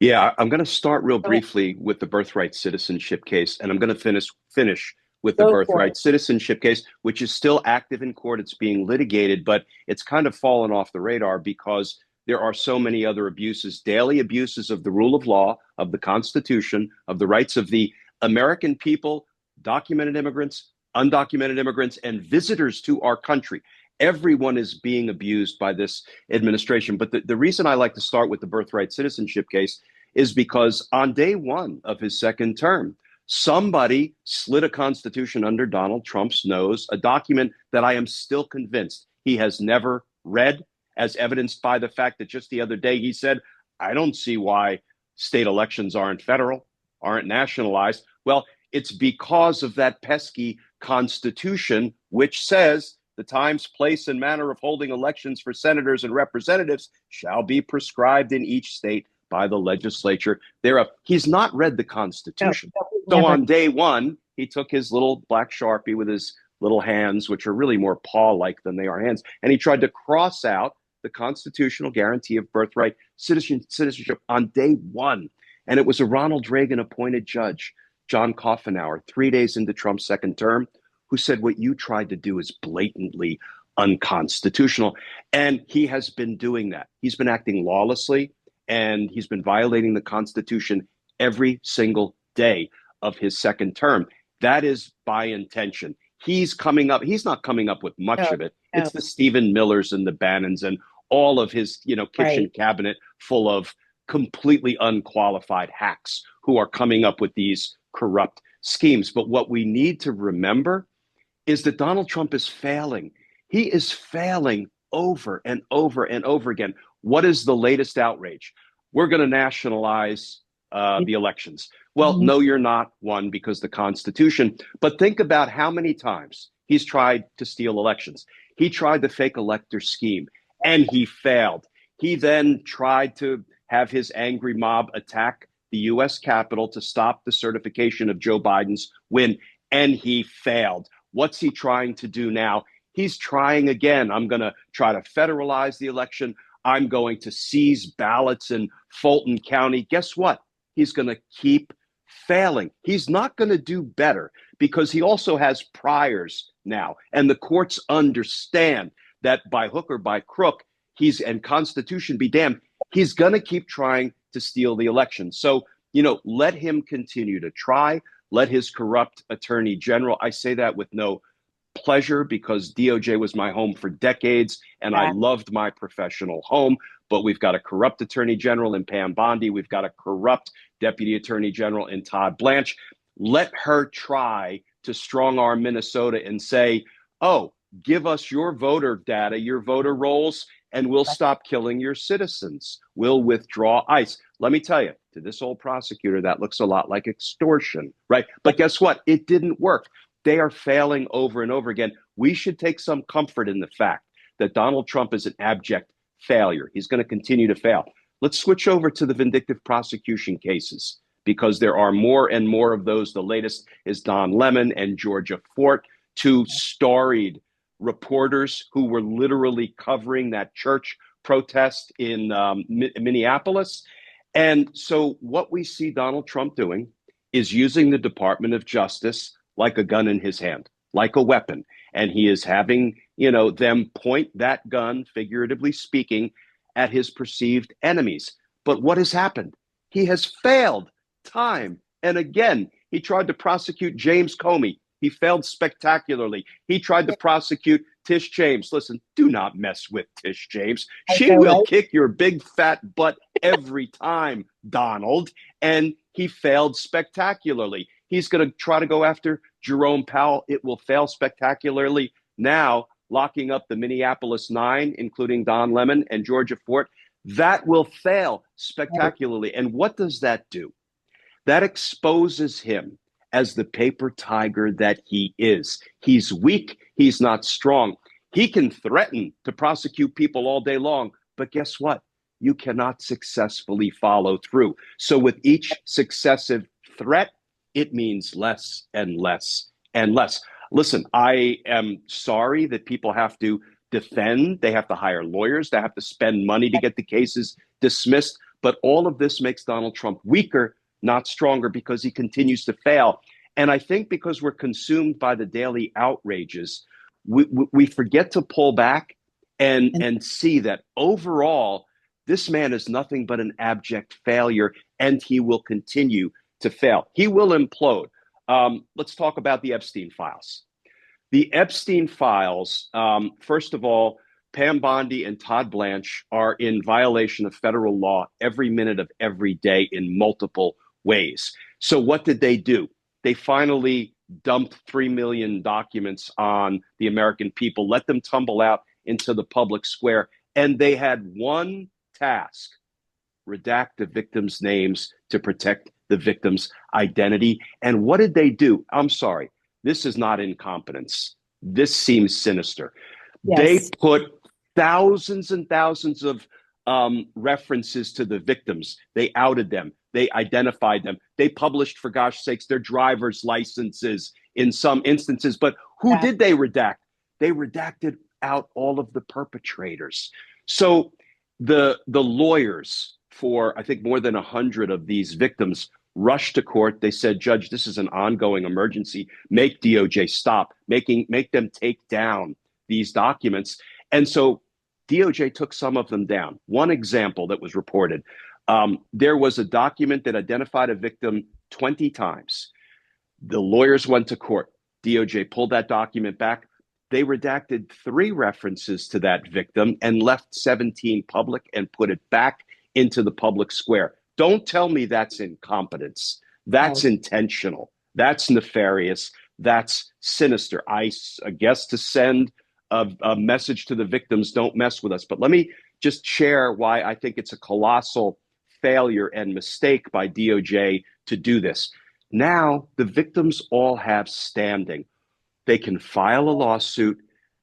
Yeah, I'm going to start real briefly with the birthright citizenship case, and I'm going to finish with the birthright citizenship case, which is still active in court. It's being litigated, but it's kind of fallen off the radar because there are so many other abuses, daily abuses of the rule of law, of the Constitution, of the rights of the American people, documented immigrants, undocumented immigrants, and visitors to our country. Everyone is being abused by this administration. But the reason I like to start with the birthright citizenship case is because on day one of his second term, somebody slid a constitution under Donald Trump's nose, a document that I am still convinced he has never read, as evidenced by the fact that just the other day he said, I don't see why state elections aren't federal, aren't nationalized. Well, it's because of that pesky Constitution, which says the times, place, and manner of holding elections for senators and representatives shall be prescribed in each state by the legislature thereof. He's not read the Constitution. So on day one, he took his little black Sharpie with his little hands, which are really more paw-like than they are hands, and he tried to cross out the constitutional guarantee of birthright citizenship on day one. And it was a Ronald Reagan appointed judge, John Coffenauer, 3 days into Trump's second term, who said what you tried to do is blatantly unconstitutional. And he has been doing that. He's been acting lawlessly, and he's been violating the Constitution every single day of his second term. That is by intention. He's not coming up with much of it. It's the Stephen Millers and the Bannons and all of his, kitchen cabinet full of completely unqualified hacks who are coming up with these corrupt schemes. But what we need to remember is that Donald Trump is failing. He is failing over and over and over again. What is the latest outrage? We're going to nationalize the elections. Well, no, you're not, one, because the Constitution. But think about how many times he's tried to steal elections. He tried the fake elector scheme, and he failed. He then tried to have his angry mob attack the U.S. Capitol to stop the certification of Joe Biden's win, and he failed. What's he trying to do now? He's trying again. I'm going to try to federalize the election. I'm going to seize ballots in Fulton County. Guess what? He's going to keep failing. He's not going to do better because he also has priors now. And the courts understand that by hook or by crook, and Constitution be damned, he's going to keep trying to steal the election. So, let him continue to try. Let his corrupt attorney general, I say that with no pleasure because DOJ was my home for decades and I loved my professional home. But we've got a corrupt attorney general in Pam Bondi. We've got a corrupt deputy attorney general in Todd Blanche. Let her try to strong arm Minnesota and say, oh, give us your voter data, your voter rolls, and we'll stop killing your citizens. We'll withdraw ICE. Let me tell you, to this old prosecutor, that looks a lot like extortion, right? But guess what? It didn't work. They are failing over and over again. We should take some comfort in the fact that Donald Trump is an abject failure. He's going to continue to fail. Let's switch over to the vindictive prosecution cases because there are more and more of those. The latest is Don Lemon and Georgia Fort, two storied reporters who were literally covering that church protest in Minneapolis. And so what we see Donald Trump doing is using the Department of Justice like a gun in his hand, like a weapon. And he is having, them point that gun, figuratively speaking, at his perceived enemies. But what has happened? He has failed time and again. He tried to prosecute James Comey. He failed spectacularly. He tried to prosecute Tish James. Listen, do not mess with Tish James. She will kick your big fat butt every time, Donald. And he failed spectacularly. He's going to try to go after Jerome Powell. It will fail spectacularly. Now, locking up the Minneapolis Nine, including Don Lemon and Georgia Fort, that will fail spectacularly. And what does that do? That exposes him as the paper tiger that he is. He's weak. He's not strong. He can threaten to prosecute people all day long. But guess what? You cannot successfully follow through. So with each successive threat, it means less and less and less. Listen, I am sorry that people have to defend. They have to hire lawyers. They have to spend money to get the cases dismissed. But all of this makes Donald Trump weaker, not stronger, because he continues to fail. And I think because we're consumed by the daily outrages, we forget to pull back and see that overall, this man is nothing but an abject failure, and he will continue to fail. He will implode. Let's talk about the Epstein files. The Epstein files, first of all, Pam Bondi and Todd Blanche are in violation of federal law every minute of every day in multiple ways. So what did they do? They finally dumped 3 million documents on the American people, let them tumble out into the public square. And they had one task: redact the victims' names to protect the victim's identity. And what did they do? I'm sorry, this is not incompetence. This seems sinister. Yes. They put thousands and thousands of references to the victims. They outed them. They identified them. They published, for gosh sakes, their driver's licenses in some instances. But who did they redact? They redacted out all of the perpetrators. So the lawyers for, I think, more than 100 of these victims rushed to court. They said, Judge, this is an ongoing emergency. Make DOJ stop. Make them take down these documents. And so DOJ took some of them down. One example that was reported, there was a document that identified a victim 20 times. The lawyers went to court. DOJ pulled that document back. They redacted 3 references to that victim and left 17 public and put it back into the public square. Don't tell me that's incompetence. That's intentional. That's nefarious. That's sinister. I guess to send a message to the victims, don't mess with us. But let me just share why I think it's a colossal failure and mistake by DOJ to do this. Now, the victims all have standing. They can file a lawsuit.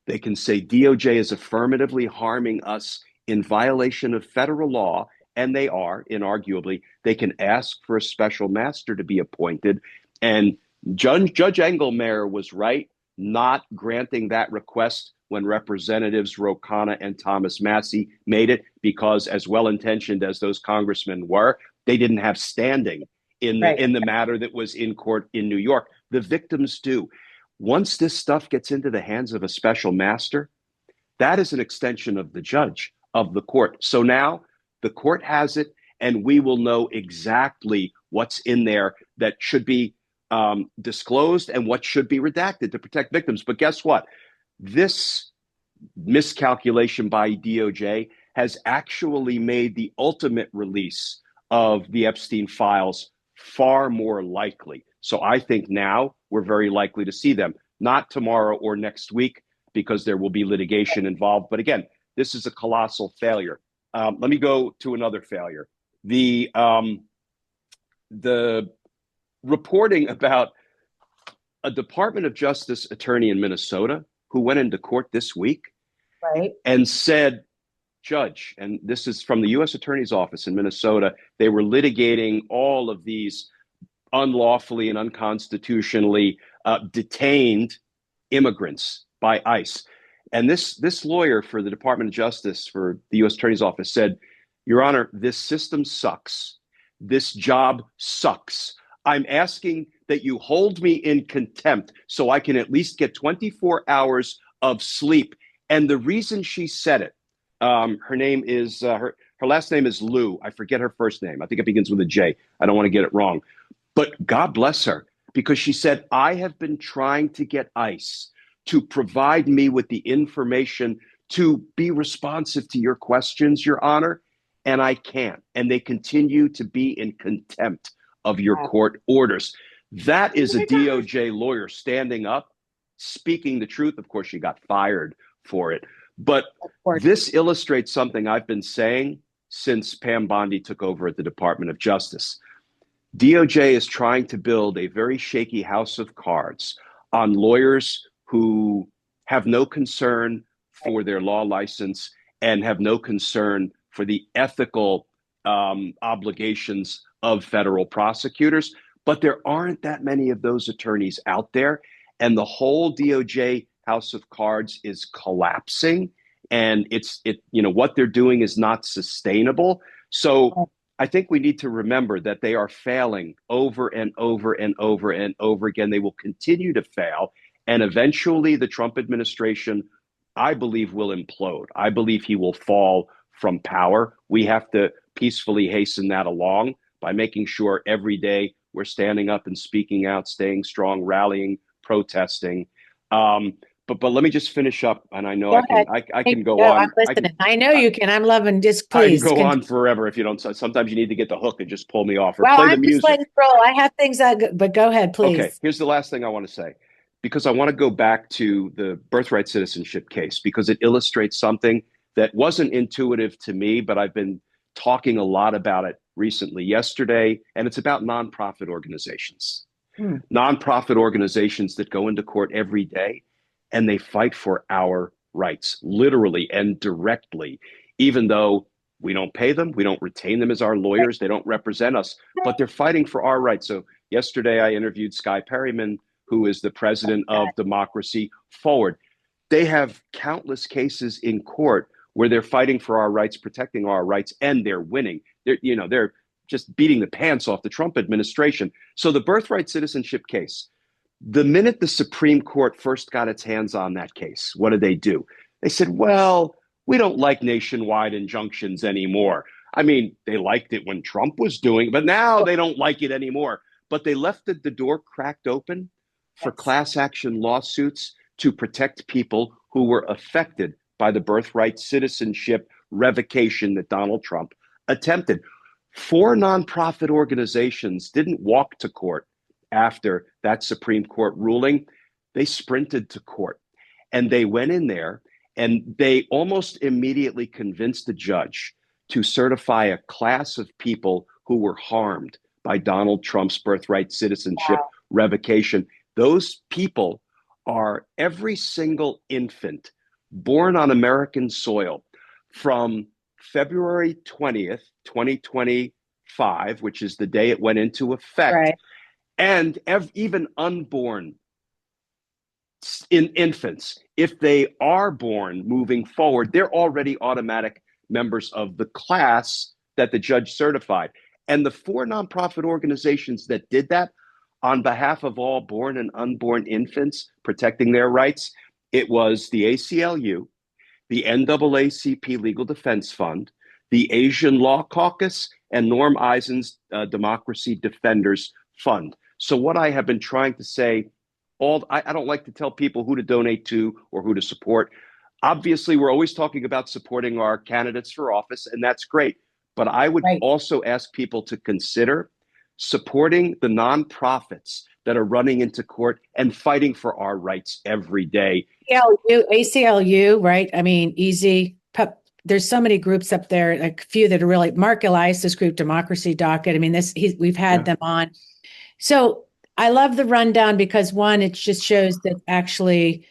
They can say DOJ is affirmatively harming us in violation of federal law, and they are, inarguably. They can ask for a special master to be appointed. And Judge Engelmayer was right not granting that request when Representatives Ro Khanna and Thomas Massie made it, because as well-intentioned as those congressmen were, they didn't have standing in the matter that was in court in New York. The victims do. Once this stuff gets into the hands of a special master, that is an extension of the judge, of the court. So now the court has it, and we will know exactly what's in there that should be disclosed and what should be redacted to protect victims. But guess what? This miscalculation by DOJ has actually made the ultimate release of the Epstein files far more likely. So I think now we're very likely to see them, not tomorrow or next week, because there will be litigation involved. But again, this is a colossal failure. Let me go to another failure. The reporting about a Department of Justice attorney in Minnesota who went into court this week and said, Judge, and this is from the U.S. Attorney's Office in Minnesota, they were litigating all of these unlawfully and unconstitutionally detained immigrants by ICE. And this lawyer for the Department of Justice for the U.S. Attorney's Office said, Your Honor, this system sucks. This job sucks. I'm asking that you hold me in contempt so I can at least get 24 hours of sleep. And the reason she said it, her name is, her last name is Liu. I forget her first name. I think it begins with a J. I don't want to get it wrong. But God bless her, because she said, I have been trying to get ICE to provide me with the information to be responsive to your questions, Your Honor, and I can't. And they continue to be in contempt of your court orders. That is a DOJ lawyer standing up, speaking the truth. Of course, she got fired for it. But this illustrates something I've been saying since Pam Bondi took over at the Department of Justice. DOJ is trying to build a very shaky house of cards on lawyers who have no concern for their law license and have no concern for the ethical obligations of federal prosecutors. But there aren't that many of those attorneys out there. And the whole DOJ house of cards is collapsing. And what they're doing is not sustainable. So I think we need to remember that they are failing over and over and over and over again. They will continue to fail. And eventually the Trump administration, I believe, will implode. I believe he will fall from power. We have to peacefully hasten that along by making sure every day we're standing up and speaking out, staying strong, rallying, protesting. But let me just finish up, and I know I can go on. I'm listening. I know you can. I'm loving. Just please. I can go on forever if you don't. Sometimes you need to get the hook and just pull me off or well, play the I'm music. just letting it roll. I have things but go ahead, please. Okay. Here's the last thing I want to say, because I want to go back to the birthright citizenship case, because it illustrates something that wasn't intuitive to me, but I've been talking a lot about it recently, yesterday, and it's about nonprofit organizations. Nonprofit organizations that go into court every day and they fight for our rights, literally and directly, even though we don't pay them, we don't retain them as our lawyers, they don't represent us, but they're fighting for our rights. So yesterday I interviewed Skye Perryman, who is the president of Democracy Forward. They have countless cases in court where they're fighting for our rights, protecting our rights, and they're winning. They're just beating the pants off the Trump administration. So the birthright citizenship case, the minute the Supreme Court first got its hands on that case, what did they do? They said, well, we don't like nationwide injunctions anymore. I mean, they liked it when Trump was doing it, but now they don't like it anymore. But they left the door cracked open for class action lawsuits to protect people who were affected by the birthright citizenship revocation that Donald Trump attempted. 4 nonprofit organizations didn't walk to court after that Supreme Court ruling. They sprinted to court, and they went in there and they almost immediately convinced the judge to certify a class of people who were harmed by Donald Trump's birthright citizenship revocation. Those people are every single infant born on American soil from February 20th, 2025, which is the day it went into effect, and even unborn infants. If they are born moving forward, they're already automatic members of the class that the judge certified. And the 4 nonprofit organizations that did that on behalf of all born and unborn infants, protecting their rights, it was the ACLU, the NAACP Legal Defense Fund, the Asian Law Caucus, and Norm Eisen's Democracy Defenders Fund. So what I have been trying to say, I don't like to tell people who to donate to or who to support. Obviously, we're always talking about supporting our candidates for office, and that's great. But I would also ask people to consider supporting the nonprofits that are running into court and fighting for our rights every day. ACLU, right? I mean, easy. There's so many groups up there, like a few that are really, Mark Elias' group, Democracy Docket. I mean, we've had them on. So I love the rundown because, one, it just shows that actually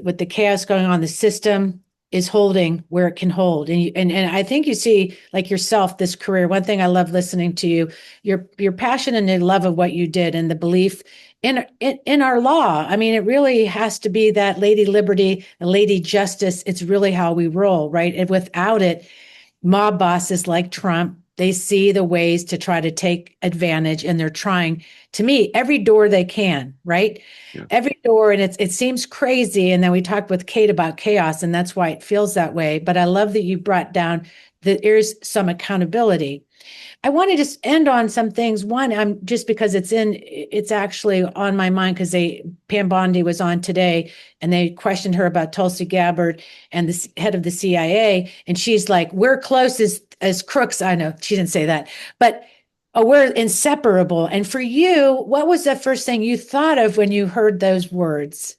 with the chaos going on in the system, is holding where it can hold. And I think you see, like yourself, this career. One thing I love listening to you, your passion and your love of what you did, and the belief in our law. I mean, it really has to be that Lady Liberty and Lady Justice. It's really how we roll, right? And without it, mob bosses like Trump, they see the ways to try to take advantage, and they're trying, to me, every door they can, right? Yeah. Every door. And it seems crazy. And then we talked with Kate about chaos, and that's why it feels that way. But I love that you brought down that there's some accountability. I want to just end on some things. One, I'm just because it's actually on my mind, because Pam Bondi was on today and they questioned her about Tulsi Gabbard and the head of the CIA. And she's like, we're close as crooks. I know she didn't say that, but we're inseparable. And for you, what was the first thing you thought of when you heard those words?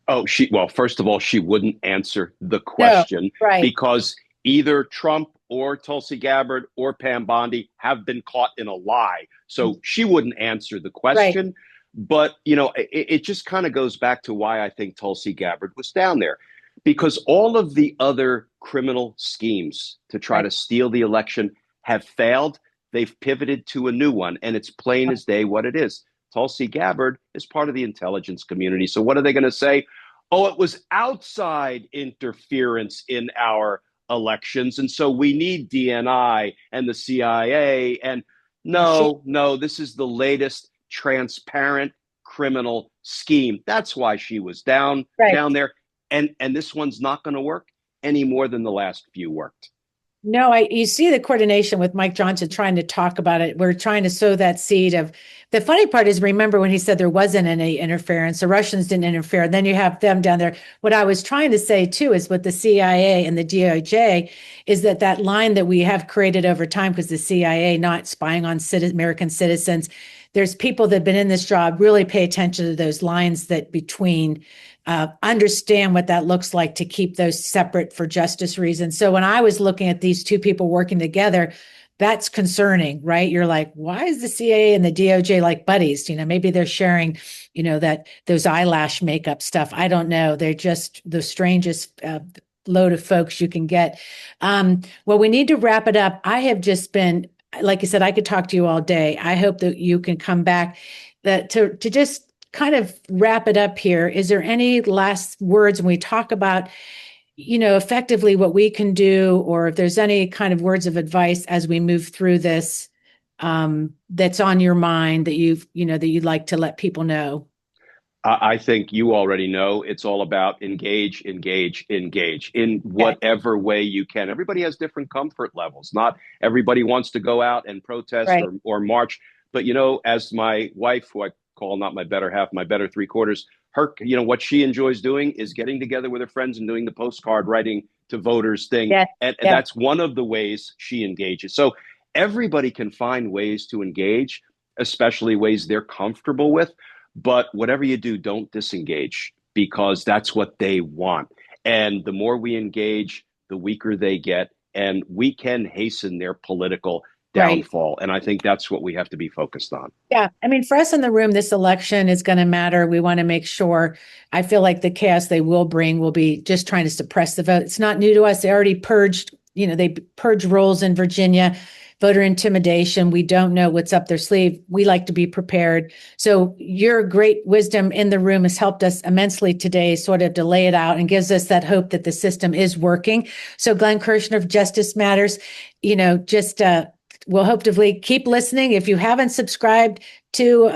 Oh, well, first of all, she wouldn't answer the question, no, right. Because either Trump or Tulsi Gabbard or Pam Bondi have been caught in a lie. So she wouldn't answer the question. Right. But, it just kind of goes back to why I think Tulsi Gabbard was down there, because all of the other criminal schemes to try to steal the election have failed. They've pivoted to a new one, and it's plain as day what it is. Tulsi Gabbard is part of the intelligence community. So what are they going to say? Oh, it was outside interference in our elections, and so we need DNI and the CIA. And no, this is the latest transparent criminal scheme. That's why she was down there. And this one's not going to work any more than the last few worked. No, you see the coordination with Mike Johnson trying to talk about it. We're trying to sow that seed of, the funny part is, remember when he said there wasn't any interference, the Russians didn't interfere, and then you have them down there. What I was trying to say too is with the CIA and the DOJ is that line that we have created over time, because the CIA not spying on American citizens, there's people that have been in this job really pay attention to those lines that between understand what that looks like to keep those separate for justice reasons. So when I was looking at these two people working together, that's concerning, right? You're like, why is the CIA and the DOJ like buddies? Maybe they're sharing, that those eyelash makeup stuff. I don't know. They're just the strangest load of folks you can get. Well, we need to wrap it up. I have just been, like I said, I could talk to you all day. I hope that you can come back to just kind of wrap it up here. Is there any last words when we talk about, effectively what we can do, or if there's any kind of words of advice as we move through this, that's on your mind that that you'd like to let people know? I think you already know it's all about engage in whatever way you can. Everybody has different comfort levels. Not everybody wants to go out and protest or march. But, as my wife, who I call not my better half, my better three quarters, her, what she enjoys doing is getting together with her friends and doing the postcard writing to voters thing. And that's one of the ways she engages. So everybody can find ways to engage, especially ways they're comfortable with. But whatever you do, don't disengage, because that's what they want. And the more we engage, the weaker they get, and we can hasten their political downfall. And I think that's what we have to be focused on. Yeah. I mean, for us in the room, this election is going to matter. We want to make sure, I feel like the chaos they will bring will be just trying to suppress the vote. It's not new to us. They already purged, they purged rolls in Virginia, voter intimidation. We don't know what's up their sleeve. We like to be prepared. So your great wisdom in the room has helped us immensely today, sort of to lay it out, and gives us that hope that the system is working. So Glenn Kirshner of Justice Matters, we'll hopefully keep listening. If you haven't subscribed to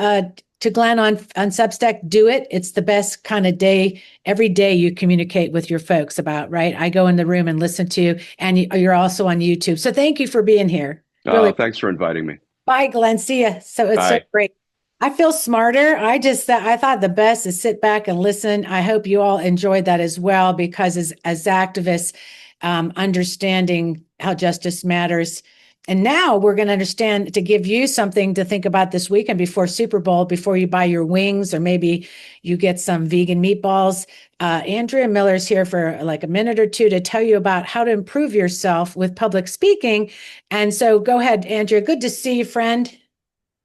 Glenn on Substack, do it. It's the best kind of day. Every day you communicate with your folks about, right? I go in the room and listen to you, and you're also on YouTube. So thank you for being here. Really. Thanks for inviting me. Bye, Glenn. See ya. So it's so great. I feel smarter. I thought the best is sit back and listen. I hope you all enjoyed that as well, because as activists, understanding how justice matters. And now we're going to understand, to give you something to think about this weekend before Super Bowl, before you buy your wings, or maybe you get some vegan meatballs. Andrea Miller's here for like a minute or two to tell you about how to improve yourself with public speaking. And so go ahead, Andrea. Good to see you, friend.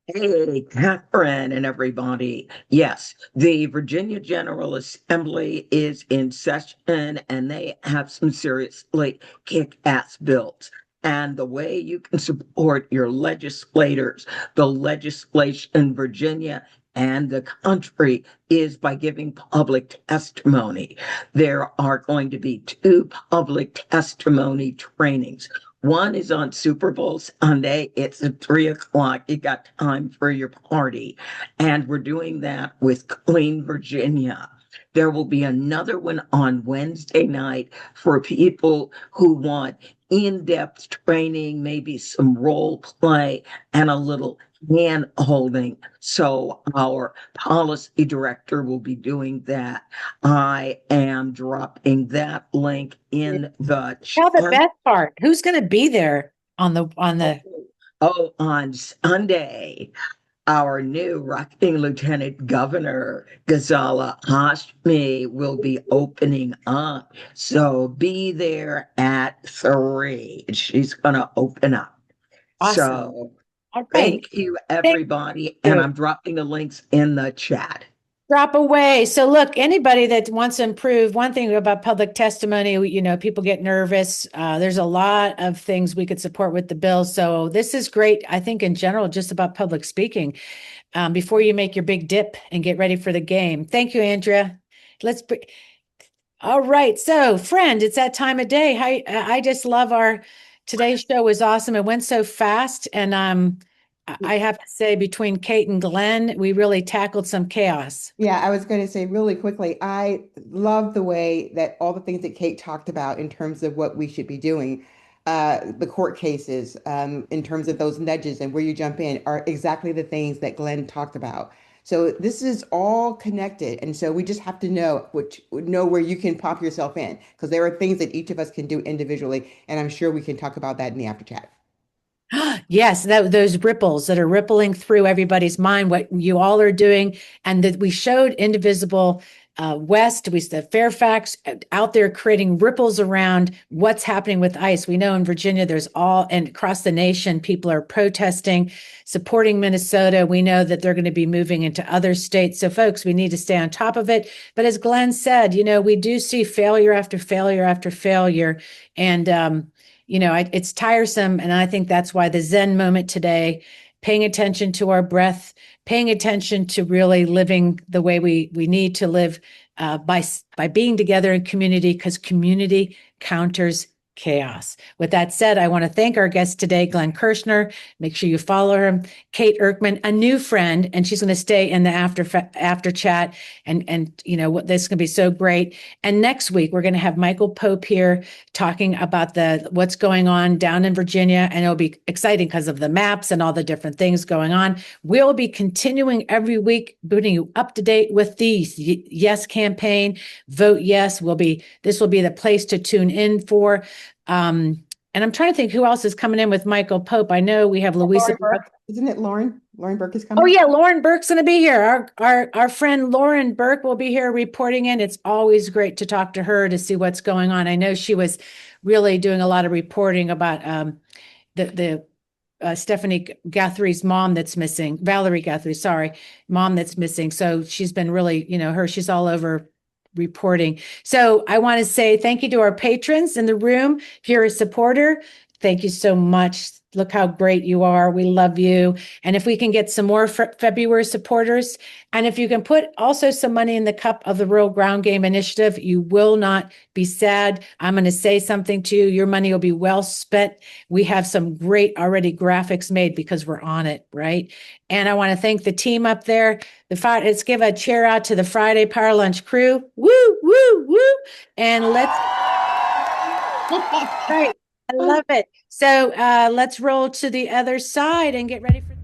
Hey, Catherine and everybody. Yes, the Virginia General Assembly is in session and they have some seriously kick-ass bills. And the way you can support your legislators, the legislation in Virginia and the country is by giving public testimony. There are going to be 2 public testimony trainings. One is on Super Bowl Sunday. It's at 3:00. You got time for your party. And we're doing that with Clean Virginia. There will be another one on Wednesday night for people who want in-depth training, maybe some role play and a little hand holding. So our policy director will be doing that. I am dropping that link in the Tell the chat. best part. Who's going to be there on the? Oh, on Sunday, our new Ranking Lieutenant Governor, Ghazala Hashmi, will be opening up. So be there at 3. She's going to open up. Awesome. So All right. thank you, everybody. And I'm dropping the links in the chat. Drop away. So look, anybody that wants to improve, one thing about public testimony, people get nervous. There's a lot of things we could support with the bill. So this is great. I think in general, just about public speaking, before you make your big dip and get ready for the game. Thank you, Andrea. All right. So friend, it's that time of day. I just love today's show was awesome. It went so fast. And, I have to say, between Kate and Glenn, we really tackled some chaos. Yeah, I was going to say really quickly, I love the way that all the things that Kate talked about in terms of what we should be doing. The court cases, in terms of those nudges and where you jump in, are exactly the things that Glenn talked about. So this is all connected. And so we just have to know where you can pop yourself in, because there are things that each of us can do individually. And I'm sure we can talk about that in the after chat. Yes, those ripples that are rippling through everybody's mind, what you all are doing, and that we showed Indivisible West, the Fairfax out there creating ripples around what's happening with ICE. We know in Virginia, and across the nation, people are protesting, supporting Minnesota. We know that they're going to be moving into other states. So folks, we need to stay on top of it. But as Glenn said, we do see failure after failure after failure. And, it's tiresome. And I think that's why the Zen moment today, paying attention to our breath, paying attention to really living the way we need to live by being together in community, because community counters chaos. With that said, I want to thank our guest today, Glenn Kirschner. Make sure you follow her. Kate Erkman, a new friend, and she's going to stay in the after chat. And this is going to be so great. And next week, we're going to have Michael Pope here talking about what's going on down in Virginia. And it'll be exciting because of the maps and all the different things going on. We'll be continuing every week, putting you up to date with the Yes campaign. Vote yes. This will be the place to tune in for. And I'm trying to think who else is coming in with Michael Pope. I know we have Louisa. Isn't it Lauren? Lauren Burke is coming. Oh yeah, Lauren Burke's going to be here. Our friend Lauren Burke will be here reporting in. It's always great to talk to her to see what's going on. I know she was really doing a lot of reporting about the Stephanie Guthrie's mom that's missing. Valerie Guthrie, mom that's missing. So she's been really, she's all over reporting. So I want to say thank you to our patrons in the room. If you're a supporter, thank you so much. Look how great you are. We love you. And if we can get some more February supporters, and if you can put also some money in the cup of the Rural Ground Game Initiative, you will not be sad. I'm going to say something to you. Your money will be well spent. We have some great already graphics made because we're on it, right? And I want to thank the team up there. Let's give a cheer out to the Friday Power Lunch crew. Woo, woo, woo. And let's... Great. I love it. So let's roll to the other side and get ready for